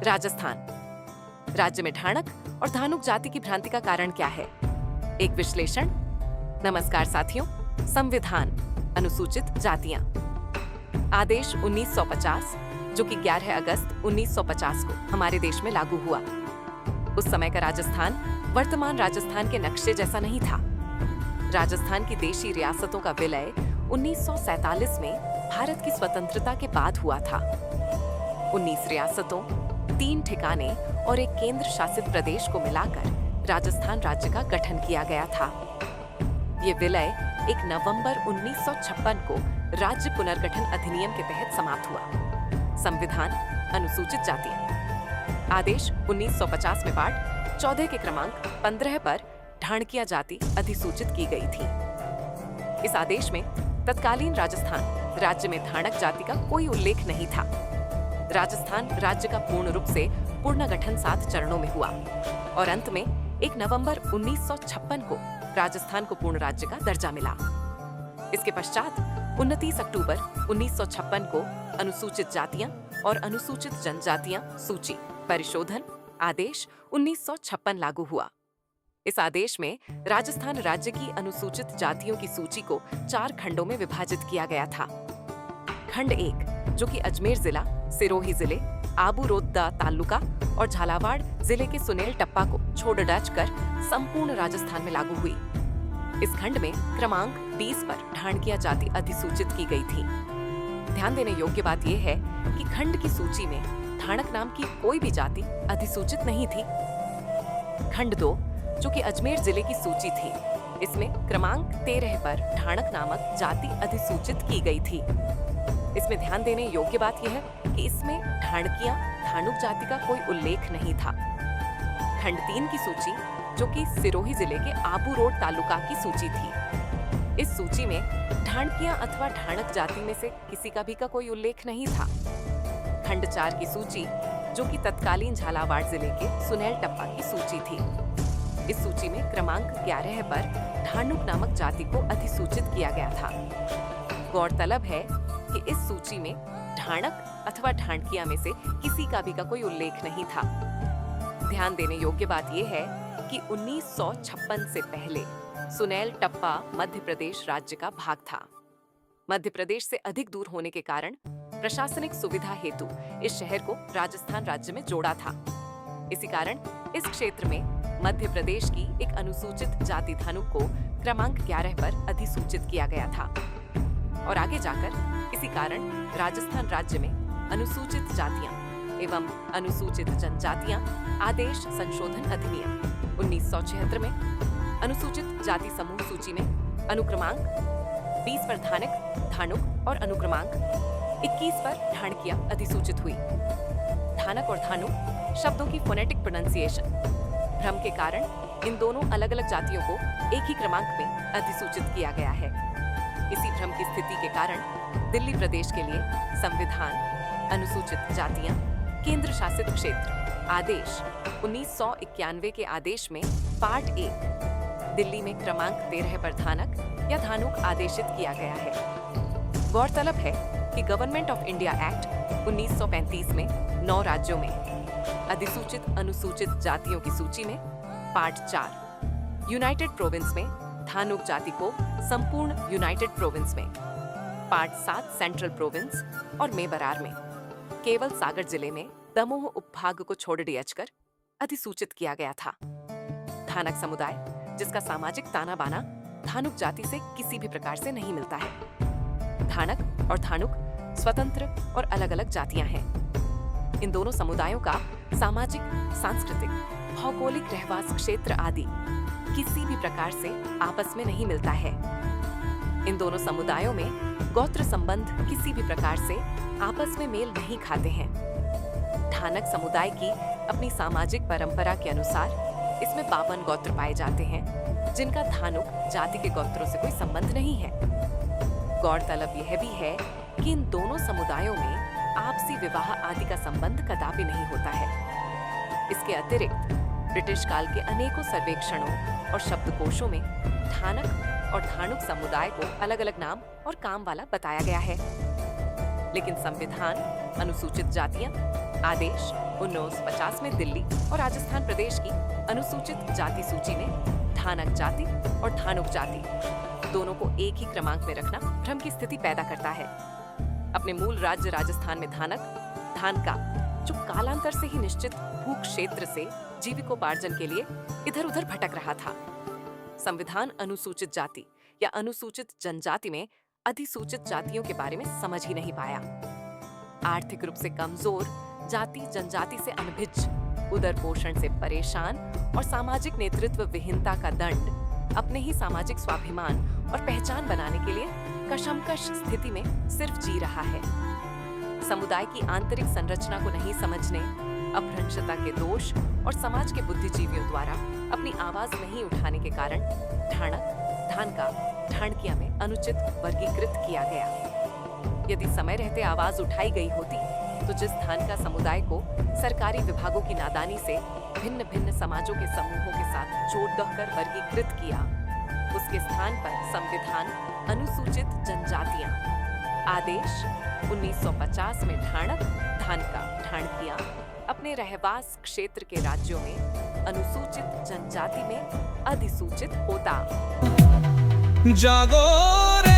राजस्थान राज्य में ढाणक और धानुक जाति की भ्रांति का कारण क्या है? एक विश्लेषण। नमस्कार साथियों। संविधान, अनुसूचित जातियां। आदेश 1950 जो कि 11 अगस्त 1950 को हमारे देश में लागू हुआ। उस समय का राजस्थान वर्तमान राजस्थान के नक्शे जैसा नहीं था। राजस्थान की देशी रियासतों का विलय 1947 में भारत की स्वतंत्रता के बाद हुआ था। 19 रियासतों, 3 ठिकाने और एक केंद्र शासित प्रदेश को मिलाकर राजस्थान राज्य का गठन किया गया था। ये विलय 1 नवंबर 1956 को राज्य पुनर्गठन अधिनियम के तहत समाप्त हुआ। संविधान, अनुसूचित जातियां। आदेश 1950 में पार्ट 14 के क्रमांक 15 पर ढाणकिया जाति अधिसूचित की गई थी। इस आदेश में तत्कालीन राजस्थान राज्य में ढाणक जाति का कोई उल्लेख नहीं था। राजस्थान राज्य का पूर्ण रूप से पुनर्गठन 7 चरणों में हुआ और अंत में 1 नवंबर 1956 को राजस्थान को पूर्ण राज्य का दर्जा मिला। इसके पश्चात 29 अक्टूबर 1956 को अनुसूचित जातियां और अनुसूचित जनजातियां सूची परिशोधन आदेश 1956 लागू हुआ। इस आदेश में राजस्थान राज्य की अनुसूचित जातियों की सूची को 4 खंडों में विभाजित किया गया था। खंड 1 जो कि अजमेर जिला, सिरोही जिले, आबू रोदा तालुका और झालावाड़ जिले के सुनेल टप्पा को छोड़-कर संपूर्ण राजस्थान में लागू हुई। इस खंड में क्रमांक 20 पर ढाणकिया जाति अधिसूचित की गई थी। ध्यान देने योग्य बात यह है कि खंड की सूची में ढाणक नाम की कोई भी जाति अधिसूचित नहीं थी। खंड 2 जो कि अजमेर जिले की सूची थी, इसमें क्रमांक 13 पर ढाणक नामक जाति अधिसूचित की गई थी। इसमें ध्यान देने योग्य बात यह है कि इसमें ढाणकिया धानुक जाति का कोई उल्लेख नहीं था। खंड 3 की सूची जो कि सिरोही जिले के आबू रोड तालुका की सूची थी, इस सूची में ढाणकिया अथवा ढाणक जाति में से किसी का भी कोई उल्लेख नहीं था। खंड 4 की सूची जो कि तत्कालीन झालावाड़ जिले के सुनेल टप्पा की सूची थी, इस सूची में क्रमांक 11 पर ढाणुक नामक जाति को अधिसूचित किया गया था। गौरतलब है कि इस सूची में ढाणक अथवा ढाणकिया में से किसी का भी कोई उल्लेख नहीं था। ध्यान देने योग्य बात यह है कि 1956 से पहले सुनेल टप्पा मध्य प्रदेश राज्य का भाग था। मध्य प्रदेश से अधिक दूर होने के कारण प्रशासनिक सुविधा हेतु इस शहर को राजस्थान राज्य में जोड़ा था। इसी कारण इस क्षेत्र में मध्य प्रदेश की एक अनुसूचित जाति धानुक को क्रमांक 11 पर अधिसूचित किया गया था और आगे जाकर इसी कारण राजस्थान राज्य में अनुसूचित जातियां एवं अनुसूचित जनजातियां आदेश संशोधन अधिनियम 1976 में अनुसूचित जाति समूह सूची में अनुक्रमांक 20 पर धानुक और अनुक्रमांक 21 पर ढाणकिया अधिसूचित हुई। धानक और धानुक शब्दों की फोनेटिक प्रोनाउंसिएशन भ्रम के कारण इन दोनों अलग अलग जातियों को एक ही क्रमांक में अधिसूचित किया गया है। इसी भ्रम की स्थिति के कारण दिल्ली प्रदेश के लिए संविधान, अनुसूचित जातियां, केंद्र शासित क्षेत्र आदेश 1991 के आदेश में पार्ट 1 दिल्ली में क्रमांक 13 पर धानक या धानुक आदेशित किया गया है। गौरतलब है कि गवर्नमेंट ऑफ इंडिया एक्ट 1935 में 9 राज्यों में अधिसूचित अनुसूचित जातियों की सूची में पार्ट 4 यूनाइटेड प्रोविंस में धानुक जाति को संपूर्ण यूनाइटेड प्रोविंस में, पार्ट 7 सेंट्रल प्रोविंस और मेबरार में केवल सागर जिले में दमोह उपभाग को छोड़-कर अधिसूचित किया गया था। धानक समुदाय जिसका सामाजिक ताना बाना धानुक जाति से किसी भी प्रकार से नहीं मिलता है। धानक और धानुक स्वतंत्र और अलग अलग जातियां हैं। इन दोनों समुदायों का सामाजिक, सांस्कृतिक, भौगोलिक रहवास क्षेत्र आदि किसी भी प्रकार से आपस में नहीं मिलता है। इन दोनों समुदायों में गोत्र संबंध किसी भी प्रकार से आपस में मेल नहीं खाते हैं। धानक समुदाय की अपनी सामाजिक परंपरा के अनुसार इसमें 52 गोत्र पाए जाते हैं जिनका धानुक जाति के गोत्रों से कोई संबंध नहीं है। गौरतलब यह भी है कि इन दोनों समुदायों में आपसी विवाह आदि का संबंध कदापि नहीं होता है। इसके अतिरिक्त ब्रिटिश काल के अनेकों सर्वेक्षणों और शब्दकोशों में धानक और धानुक समुदाय को अलग अलग नाम और काम वाला बताया गया है। लेकिन संविधान, अनुसूचित जातियां, आदेश 1950 में दिल्ली और राजस्थान प्रदेश की अनुसूचित जाति सूची में धानक जाति और धानुक जाति दोनों को एक ही क्रमांक में रखना भ्रम की स्थिति पैदा करता है। अपने मूल राज्य राजस्थान में धानक, धानका, जो कालांतर से ही निश्चित भू क्षेत्र से जीविकोपार्जन के लिए इधर उधर भटक रहा था। संविधान अनुसूचित जाति या अनुसूचित जनजाति में अधिसूचित जातियों के बारे में समझ ही नहीं पाया। आर्थिक रूप से कमजोर, जाति जनजाति से अनभिज्ञ, उदर पोषण से परेशान और सामाजिक नेतृत्व विहीनता का दंड अपने ही सामाजिक स्वाभिमान और पहचान बनाने के लिए कशमकश स्थिति में सिर्फ जी रहा है। समुदाय की आंतरिक संरचना को नहीं समझने, अपभ्रंशता के दोष और समाज के बुद्धिजीवियों द्वारा अपनी आवाज नहीं उठाने के कारण ढाणक, धानका, ढाणकिया में अनुचित वर्गीकृत किया गया। यदि समय रहते आवाज उठाई गई होती तो जिस धानका समुदाय को सरकारी विभागों की नादानी से भिन्न भिन्न समाजों के समूहों के साथ जोड़ कर वर्गीकृत किया, उसके स्थान पर संविधान अनुसूचित जनजातियां आदेश 1950 में ढाणक, धानका, ढाणकिया अपने रहवास क्षेत्र के राज्यों में अनुसूचित जनजाति में अधिसूचित होता। जागो रे